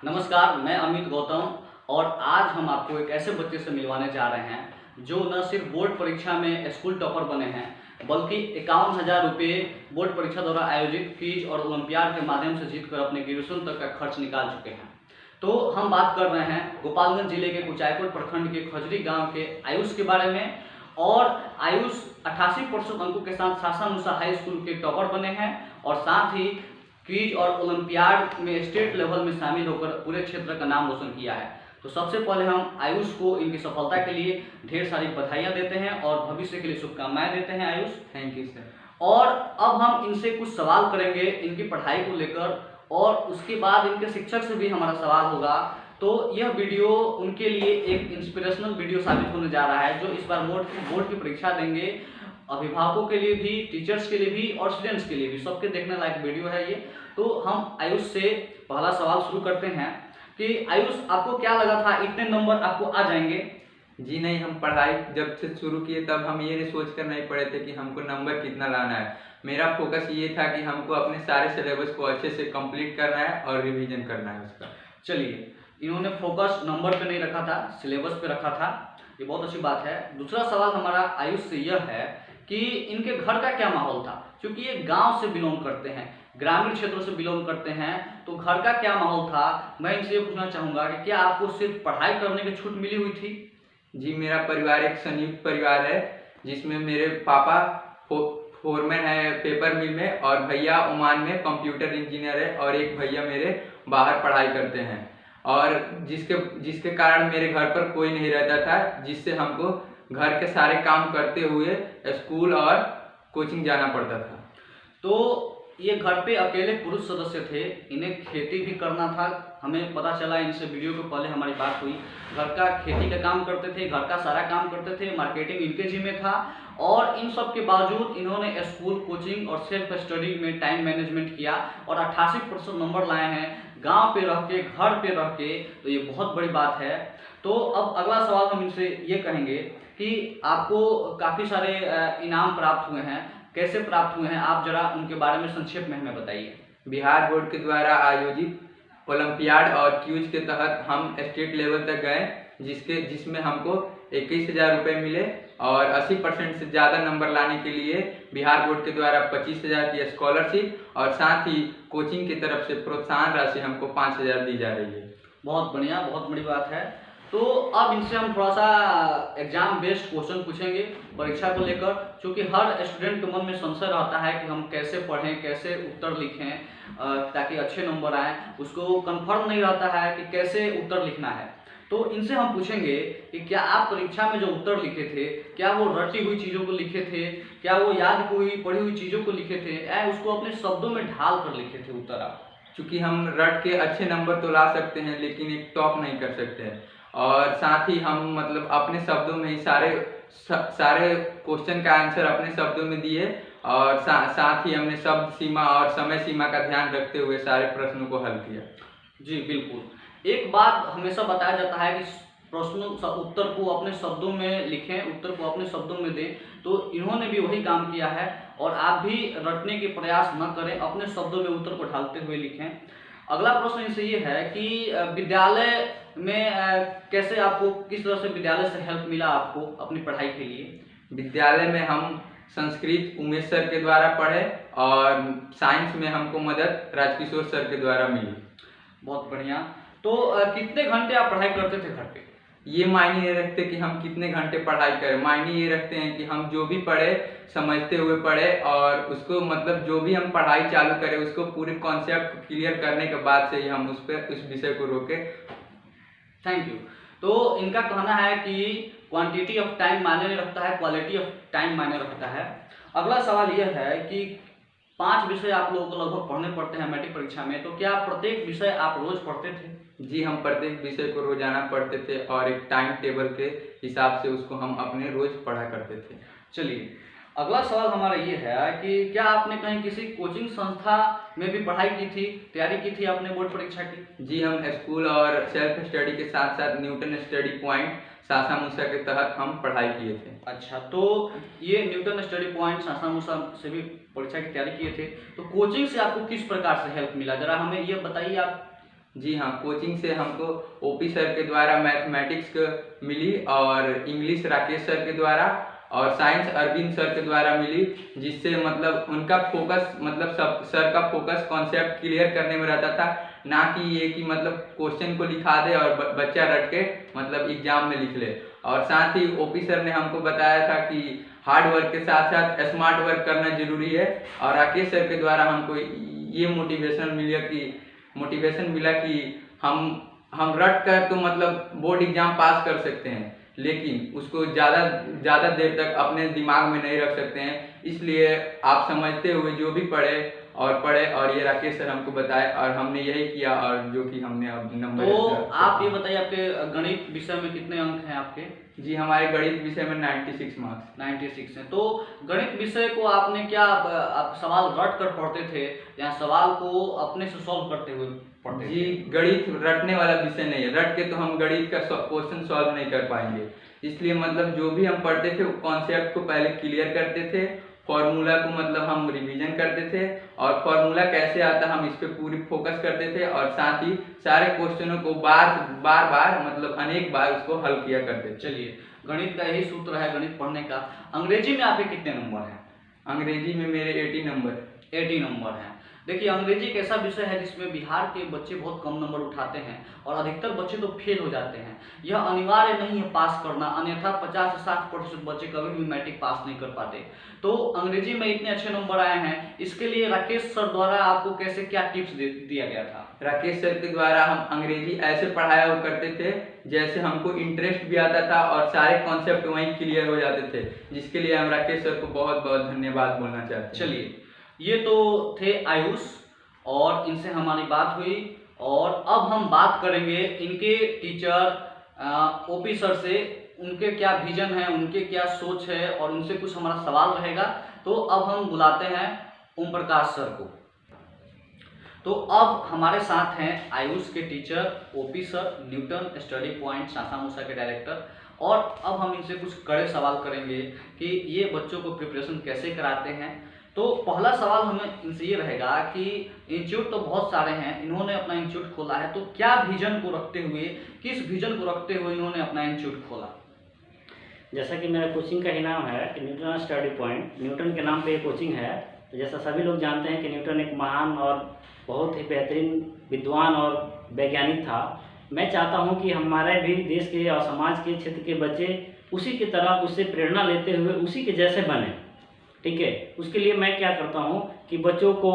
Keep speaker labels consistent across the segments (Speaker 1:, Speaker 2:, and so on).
Speaker 1: नमस्कार, मैं अमित गौतम और आज हम आपको एक ऐसे बच्चे से मिलवाने जा रहे हैं जो न सिर्फ बोर्ड परीक्षा में स्कूल टॉपर बने हैं बल्कि 51,000 रुपये बोर्ड परीक्षा द्वारा आयोजित क्विज और ओलंपियाड के माध्यम से जीतकर अपने ग्रेजुएशन तक का खर्च निकाल चुके हैं। तो हम बात कर रहे हैं गोपालगंज जिले के कुचायकोट प्रखंड के खजरी गांव के आयुष के बारे में। और आयुष 88% अंकों के साथ सासा मूसा हाई स्कूल के टॉपर बने हैं और साथ ही क्विज और ओलंपियाड में स्टेट लेवल में शामिल होकर पूरे क्षेत्र का नाम रोशन किया है। तो सबसे पहले हम आयुष को इनकी सफलता के लिए ढेर सारी बधाइयां देते हैं और भविष्य के लिए शुभकामनाएं देते हैं। Ayush,
Speaker 2: thank you sir.
Speaker 1: और अब हम इनसे कुछ सवाल करेंगे इनकी पढ़ाई को लेकर और उसके बाद इनके शिक्षक से भी हमारा सवाल होगा। तो यह वीडियो उनके लिए एक इंस्पिरेशनल वीडियो साबित होने जा रहा है जो इस बार बोर्ड की परीक्षा देंगे। अभिभावकों के लिए भी, टीचर्स के लिए भी और स्टूडेंट्स के लिए भी, सबके देखने लायक वीडियो है ये। तो हम आयुष से पहला सवाल शुरू करते हैं कि आयुष, आपको क्या लगा था इतने नंबर आपको आ जाएंगे?
Speaker 2: जी नहीं, हम पढ़ाई जब से शुरू किए तब हम ये सोच कर नहीं पढ़े थे कि हमको नंबर कितना लाना है। मेरा फोकस ये था कि हमको अपने सारे सिलेबस को अच्छे से कंप्लीट करना है और रिवीजन करना है उसका।
Speaker 1: चलिए, इन्होंने फोकस नंबर पे नहीं रखा था, सिलेबस पे रखा था, ये बहुत अच्छी बात है। दूसरा सवाल हमारा आयुष से यह है कि इनके घर का क्या माहौल था, क्योंकि ये गांव से बिलोंग करते हैं, ग्रामीण क्षेत्रों से बिलोंग करते हैं, तो घर का क्या माहौल था। मैं इनसे ये पूछना चाहूँगा कि क्या आपको सिर्फ पढ़ाई करने की छूट मिली हुई थी?
Speaker 2: जी, मेरा परिवार एक संयुक्त परिवार है जिसमें मेरे पापा फोरमैन है पेपर मिल में और भैया ओमान में कंप्यूटर इंजीनियर है और एक भैया मेरे बाहर पढ़ाई करते हैं। और जिसके कारण मेरे घर पर कोई नहीं रहता था, जिससे हमको घर के सारे काम करते हुए स्कूल और कोचिंग जाना पड़ता था।
Speaker 1: तो ये घर पे अकेले पुरुष सदस्य थे, इन्हें खेती भी करना था। हमें पता चला इनसे वीडियो के पहले हमारी बात हुई, घर का खेती का काम करते थे, घर का सारा काम करते थे, मार्केटिंग इनके जिम्मे था। और इन सब के बावजूद इन्होंने स्कूल, कोचिंग और सेल्फ स्टडी में टाइम मैनेजमेंट किया और 88% नंबर लाए हैं गांव पे रह के, घर पे रह के। तो ये बहुत बड़ी बात है। तो अब अगला सवाल हम इनसे ये कहेंगे कि आपको काफ़ी सारे इनाम प्राप्त हुए हैं, कैसे प्राप्त हुए हैं, आप जरा उनके बारे में संक्षेप में हमें बताइए।
Speaker 2: बिहार बोर्ड के द्वारा आयोजित ओलंपियाड और क्यूज के तहत हम स्टेट लेवल तक गए, जिसमें हमको 21,000 रुपये मिले और 80% से ज़्यादा नंबर लाने के लिए बिहार बोर्ड के द्वारा 25,000 की स्कॉलरशिप और साथ ही कोचिंग की तरफ से प्रोत्साहन राशि हमको 5,000 दी जा रही है।
Speaker 1: बहुत बढ़िया, बहुत बड़ी बात है। तो अब इनसे हम थोड़ा सा एग्जाम बेस्ड क्वेश्चन पूछेंगे परीक्षा को लेकर, क्योंकि हर स्टूडेंट के मन में संशय रहता है कि हम कैसे पढ़ें, कैसे उत्तर लिखें ताकि अच्छे नंबर आएँ। उसको कंफर्म नहीं रहता है कि कैसे उत्तर लिखना है। तो इनसे हम पूछेंगे कि क्या आप परीक्षा में जो उत्तर लिखे थे, क्या वो रटी हुई चीज़ों को लिखे थे, क्या वो याद हुई पढ़ी हुई चीज़ों को लिखे थे, या उसको अपने शब्दों में ढाल कर लिखे थे उत्तर आप?
Speaker 2: चूँकि हम रट के अच्छे नंबर तो ला सकते हैं लेकिन एक टॉप नहीं कर सकते हैं, और साथ ही हम मतलब अपने शब्दों में ही सारे क्वेश्चन का आंसर अपने शब्दों में दिए और साथ ही हमने शब्द सीमा और समय सीमा का ध्यान रखते हुए सारे प्रश्नों को हल किया।
Speaker 1: जी बिल्कुल। एक बात हमेशा बताया जाता है कि उत्तर को अपने शब्दों में लिखें, उत्तर को अपने शब्दों में दें। तो इन्होंने भी वही काम किया है और आप भी रटने के प्रयास न करें, अपने शब्दों में उत्तर को ढालते हुए लिखें। अगला प्रश्न इनसे ये है कि विद्यालय में कैसे आपको, किस तरह से विद्यालय से हेल्प मिला आपको अपनी पढ़ाई के लिए?
Speaker 2: विद्यालय में हम संस्कृत उमेश सर के द्वारा पढ़े और साइंस में हमको मदद राजकिशोर सर के द्वारा मिली।
Speaker 1: बहुत बढ़िया। तो कितने घंटे आप पढ़ाई करते थे घर पे?
Speaker 2: ये मायने नहीं रखते कि हम कितने घंटे पढ़ाई करें, मायने ये रखते हैं कि हम जो भी पढ़े समझते हुए पढ़े और उसको मतलब जो भी हम पढ़ाई चालू करें उसको पूरे कॉन्सेप्ट क्लियर करने के बाद से ही हम उस विषय को रोके।
Speaker 1: Thank you. तो इनका कहना है कि क्वांटिटी ऑफ टाइम मायने नहीं रखता है, क्वालिटी ऑफ टाइम मायने रखता है। अगला सवाल यह है कि 5 विषय आप लोगों को लगभग पढ़ने पड़ते हैं मैट्रिक परीक्षा में, तो क्या प्रत्येक विषय आप रोज पढ़ते थे?
Speaker 2: जी, हम प्रत्येक विषय को रोजाना पढ़ते थे और एक टाइम टेबल के हिसाब से उसको हम अपने रोज पढ़ा करते थे।
Speaker 1: चलिए, अगला सवाल हमारा ये है कि क्या आपने कहीं किसी कोचिंग संस्था में भी पढ़ाई की थी, तैयारी की थी आपने बोर्ड परीक्षा की?
Speaker 2: जी, हम स्कूल और सेल्फ स्टडी के साथ साथ Newton study point Sasa Musa के तहत हम पढ़ाई किए थे।
Speaker 1: अच्छा, तो ये न्यूटन स्टडी पॉइंट सासा मूसा से भी परीक्षा की तैयारी किए थे, तो कोचिंग से आपको किस प्रकार से हेल्प मिला, जरा हमें ये बताइए आप।
Speaker 2: जी हाँ, कोचिंग से हमको ओपी सर के द्वारा मैथमेटिक्स मिली, और इंग्लिश राकेश सर के द्वारा, और साइंस अरविंद सर के द्वारा मिली, जिससे मतलब उनका फोकस, मतलब सब सर का फोकस कॉन्सेप्ट क्लियर करने में रहता था, ना कि ये कि मतलब क्वेश्चन को लिखा दे और बच्चा रट के मतलब एग्जाम में लिख ले। और साथ ही ओपी सर ने हमको बताया था कि हार्ड वर्क के साथ साथ स्मार्ट वर्क करना जरूरी है, और राकेश सर के द्वारा हमको ये मोटिवेशन मिला कि हम रट कर तो मतलब बोर्ड एग्जाम पास कर सकते हैं, लेकिन उसको ज़्यादा देर तक अपने दिमाग में नहीं रख सकते हैं। इसलिए आप समझते हुए जो भी पढ़े, और ये राकेश सर हमको बताए, और हमने यही किया, और जो कि हमने अब नंबर।
Speaker 1: तो आप ये बताइए, आपके गणित विषय में कितने अंक हैं आपके?
Speaker 2: जी, हमारे गणित विषय में 96 मार्क्स।
Speaker 1: 96 है। तो गणित विषय को आपने क्या आप सवाल रट कर पढ़ते थे या सवाल को अपने से सॉल्व करते हुए पढ़ते थे?
Speaker 2: जी, गणित रटने वाला विषय नहीं है, रट के तो हम गणित का क्वेश्चन सॉल्व नहीं कर पाएंगे। इसलिए मतलब जो भी हम पढ़ते थे वो कॉन्सेप्ट को पहले क्लियर करते थे, फॉर्मूला को मतलब हम रिवीजन करते थे, और फॉर्मूला कैसे आता हम इस पे पूरी फोकस करते थे, और साथ ही सारे क्वेश्चनों को बार मतलब अनेक बार उसको हल किया करते थे।
Speaker 1: चलिए, गणित का यही सूत्र है गणित पढ़ने का। अंग्रेजी में आपके कितने नंबर हैं?
Speaker 2: अंग्रेजी में मेरे 80 नंबर।
Speaker 1: 80 नंबर हैं। देखिए, अंग्रेजी एक ऐसा विषय है जिसमें बिहार के बच्चे बहुत कम नंबर उठाते हैं और अधिकतर बच्चे तो फेल हो जाते हैं। यह अनिवार्य नहीं है पास करना, अन्यथा 50 से 60% बच्चे कभी भी मैट्रिक पास नहीं कर पाते। तो अंग्रेजी में इतने अच्छे नंबर आए हैं, इसके लिए राकेश सर द्वारा आपको कैसे क्या टिप्स दिया गया था?
Speaker 2: राकेश सर के द्वारा हम अंग्रेजी ऐसे पढ़ाया करते थे जैसे हमको इंटरेस्ट भी आता था, और सारे कॉन्सेप्ट वहीं क्लियर हो जाते थे, जिसके लिए हम राकेश सर को बहुत बहुत धन्यवाद बोलना चाहते हैं।
Speaker 1: चलिए, ये तो थे आयुष, और इनसे हमारी बात हुई, और अब हम बात करेंगे इनके टीचर ओपी सर से। उनके क्या विजन है, उनके क्या सोच है, और उनसे कुछ हमारा सवाल रहेगा। तो अब हम बुलाते हैं ओम प्रकाश सर को। तो अब हमारे साथ हैं आयुष के teacher OP sir, Newton study point Sasa Musa के डायरेक्टर। और अब हम इनसे कुछ कड़े सवाल करेंगे कि ये बच्चों को प्रिपरेशन कैसे कराते हैं। तो पहला सवाल हमें इनसे ये रहेगा कि इंस्टीट्यूट तो बहुत सारे हैं, इन्होंने अपना इंस्टीट्यूट खोला है, तो क्या विजन को रखते हुए, किस विजन को रखते हुए इन्होंने अपना इंस्टीट्यूट खोला?
Speaker 3: जैसा कि मेरा कोचिंग का ही नाम है कि न्यूटन स्टडी पॉइंट, न्यूटन के नाम पे ये कोचिंग है। तो जैसा सभी लोग जानते हैं कि न्यूटन एक महान और बहुत ही बेहतरीन विद्वान और वैज्ञानिक था। मैं चाहता हूं कि हमारे भी देश के और समाज के क्षेत्र के बच्चे उसी की तरह उससे प्रेरणा लेते हुए उसी के जैसे बने। ठीक है, उसके लिए मैं क्या करता हूं कि बच्चों को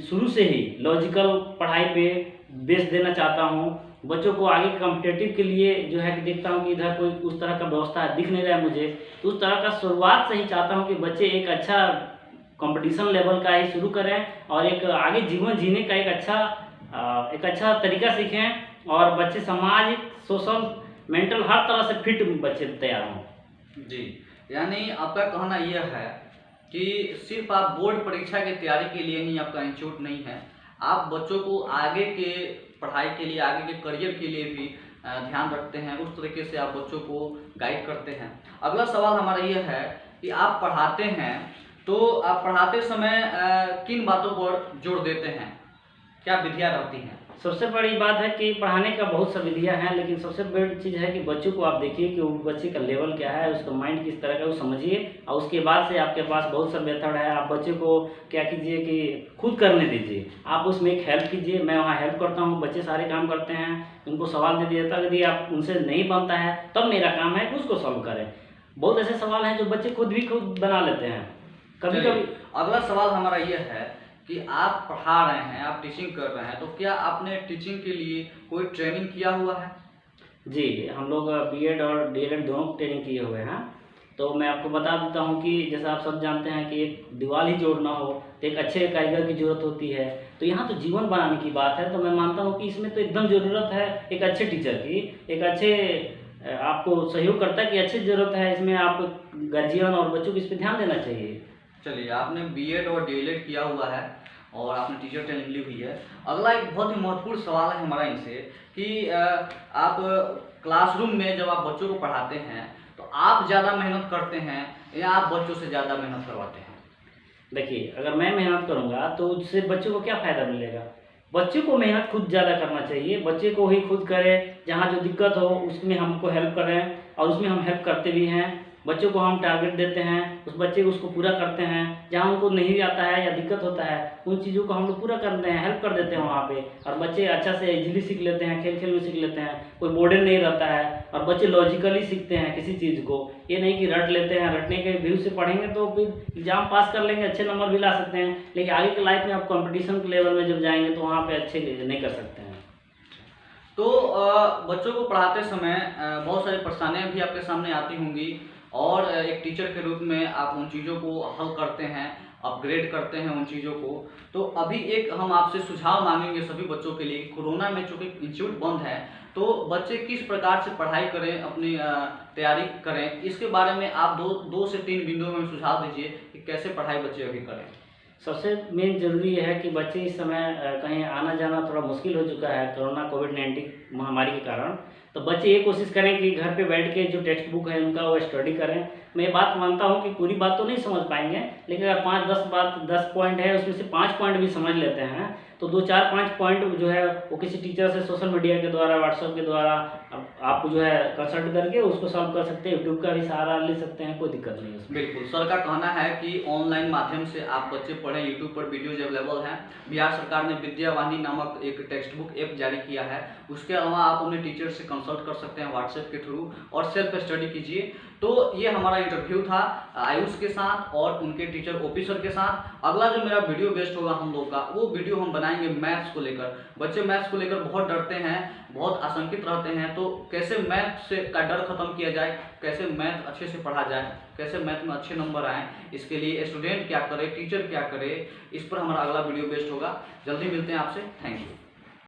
Speaker 3: शुरू से ही लॉजिकल पढ़ाई पे बेस देना चाहता हूं। बच्चों को आगे कॉम्पिटेटिव के लिए जो है कि देखता हूं कि इधर कोई उस तरह का व्यवस्था दिख नहीं रहा है मुझे, तो उस तरह का शुरुआत से ही चाहता हूं कि बच्चे एक अच्छा कंपटीशन लेवल का ही शुरू करें, और एक आगे जीवन जीने का एक अच्छा तरीका सीखें, और बच्चे सामाजिक, सोशल, मेंटल हर तरह से फिट बच्चे तैयार हों।
Speaker 1: जी, यानी आपका कहना यह है कि सिर्फ आप बोर्ड परीक्षा की तैयारी के लिए ही आपका इंस्टीट्यूट नहीं है, आप बच्चों को आगे के पढ़ाई के लिए, आगे के करियर के लिए भी ध्यान रखते हैं, उस तरीके से आप बच्चों को गाइड करते हैं। अगला सवाल हमारा यह है कि आप पढ़ाते हैं, तो आप पढ़ाते समय किन बातों पर जोर देते हैं, क्या विधियाँ रहती हैं?
Speaker 3: सबसे बड़ी बात है कि पढ़ाने का बहुत सा विधियाँ हैं, लेकिन सबसे बड़ी चीज़ है कि बच्चों को आप देखिए कि वो बच्चे का लेवल क्या है, उसका माइंड किस तरह का, वो समझिए, और उसके बाद से आपके पास बहुत सा मेथड है। आप बच्चे को क्या कीजिए कि खुद करने दीजिए, आप उसमें एक हेल्प कीजिए। मैं वहाँ हेल्प करता हूँ, बच्चे सारे काम करते हैं, उनको सवाल दे दिया था, यदि आप उनसे नहीं बनता है तब मेरा काम है कि उसको सॉल्व करें। बहुत ऐसे सवाल हैं जो बच्चे खुद बना लेते हैं कभी कभी।
Speaker 1: अगला सवाल हमारा यह है कि आप पढ़ा रहे हैं, आप टीचिंग कर रहे हैं, तो क्या आपने टीचिंग के लिए कोई ट्रेनिंग किया हुआ है?
Speaker 3: जी, हम लोग बीएड और डीएलएड दोनों ट्रेनिंग किए हुए हैं। तो मैं आपको बता देता हूं कि जैसा आप सब जानते हैं कि एक दीवार ही जोड़ना हो तो एक अच्छे कारीगर की ज़रूरत होती है। तो यहाँ तो जीवन बनाने की बात है, तो मैं मानता हूँ कि इसमें तो एकदम ज़रूरत है एक अच्छे टीचर की, एक अच्छे आपको सहयोग करता है कि अच्छी ज़रूरत है। इसमें आप गार्जियन और बच्चों को इस पर ध्यान देना चाहिए।
Speaker 1: चलिए, आपने बीएड और डीएलएड किया हुआ है और आपने टीचर ट्रेनिंग ली हुई है। अगला एक बहुत ही महत्वपूर्ण सवाल है हमारा इनसे कि आप क्लासरूम में जब आप बच्चों को पढ़ाते हैं तो आप ज़्यादा मेहनत करते हैं या आप बच्चों से ज़्यादा मेहनत करवाते हैं?
Speaker 3: देखिए, अगर मैं मेहनत करूँगा तो उससे बच्चों को क्या फ़ायदा मिलेगा? बच्चे को मेहनत खुद ज़्यादा करना चाहिए, बच्चे को ही खुद करे, जहाँ जो दिक्कत हो उसमें हमको हेल्प करें और उसमें हम हेल्प करते भी हैं। बच्चों को हम टारगेट देते हैं, उस बच्चे उसको पूरा करते हैं, जहाँ उनको नहीं आता है या दिक्कत होता है उन चीज़ों को हम लोग पूरा करते हैं, हेल्प कर देते हैं वहाँ पे, और बच्चे अच्छा से इजीली सीख लेते हैं, खेल खेल में सीख लेते हैं, कोई बोर्डन नहीं रहता है, और बच्चे लॉजिकली सीखते हैं किसी चीज़ को। ये नहीं कि रट लेते हैं, रटने के व्यू से पढ़ेंगे तो फिर एग्जाम पास कर लेंगे, अच्छे नंबर भी ला सकते हैं, लेकिन आगे के लाइफ में आप कंपटीशन के लेवल में जब जाएंगे तो वहाँ पे अच्छे नहीं कर सकते हैं।
Speaker 1: तो बच्चों को पढ़ाते समय बहुत सारी परेशानियां भी आपके सामने आती होंगी, और एक टीचर के रूप में आप उन चीज़ों को हल करते हैं, अपग्रेड करते हैं उन चीज़ों को। तो अभी एक हम आपसे सुझाव मांगेंगे सभी बच्चों के लिए। कोरोना में चूँकि इंस्टीट्यूट बंद है तो बच्चे किस प्रकार से पढ़ाई करें, अपनी तैयारी करें, इसके बारे में आप दो से तीन बिंदुओं में सुझाव दीजिए कि कैसे पढ़ाई बच्चे अभी करें।
Speaker 3: सबसे मेन जरूरी है कि बच्चे इस समय कहीं आना जाना थोड़ा मुश्किल हो चुका है कोरोना कोविड-19 महामारी के कारण। तो बच्चे ये कोशिश करें कि घर पे बैठ के जो टेक्स्ट बुक है उनका वो स्टडी करें। मैं ये बात मानता हूँ कि पूरी बात तो नहीं समझ पाएंगे, लेकिन अगर 5-10 पॉइंट है उसमें से 5 पॉइंट भी समझ लेते हैं तो 2-4-5 पॉइंट जो है वो किसी टीचर से सोशल मीडिया के द्वारा, व्हाट्सएप के द्वारा आप जो है कंसल्ट करके उसको सॉल्व कर सकते हैं। यूट्यूब का भी सहारा ले सकते हैं, कोई दिक्कत नहीं है उसमें।
Speaker 1: बिल्कुल, सर का कहना है कि ऑनलाइन माध्यम से आप बच्चे पढ़ें, यूट्यूब पर वीडियोज अवेलेबल हैं। बिहार सरकार ने विद्यावाहिनी नामक एक टेक्स्ट बुक ऐप जारी किया है, उसके अलावा आप अपने टीचर से कंसल्ट कर सकते हैं व्हाट्सएप के थ्रू, और सेल्फ स्टडी कीजिए। तो ये हमारा इंटरव्यू था आयुष के साथ और उनके टीचर ओपी सर के साथ। अगला जो मेरा वीडियो बेस्ट होगा हम लोग का, वो वीडियो हम बनाएंगे मैथ्स को लेकर। बच्चे मैथ्स को लेकर बहुत डरते हैं, बहुत आशंकित रहते हैं, तो कैसे मैथ से का डर खत्म किया जाए, कैसे मैथ अच्छे से पढ़ा जाए, कैसे मैथ में अच्छे नंबर आएँ, इसके लिए स्टूडेंट क्या करे, टीचर क्या करे, इस पर हमारा अगला वीडियो बेस्ट होगा। जल्दी मिलते हैं आपसे। Thank you.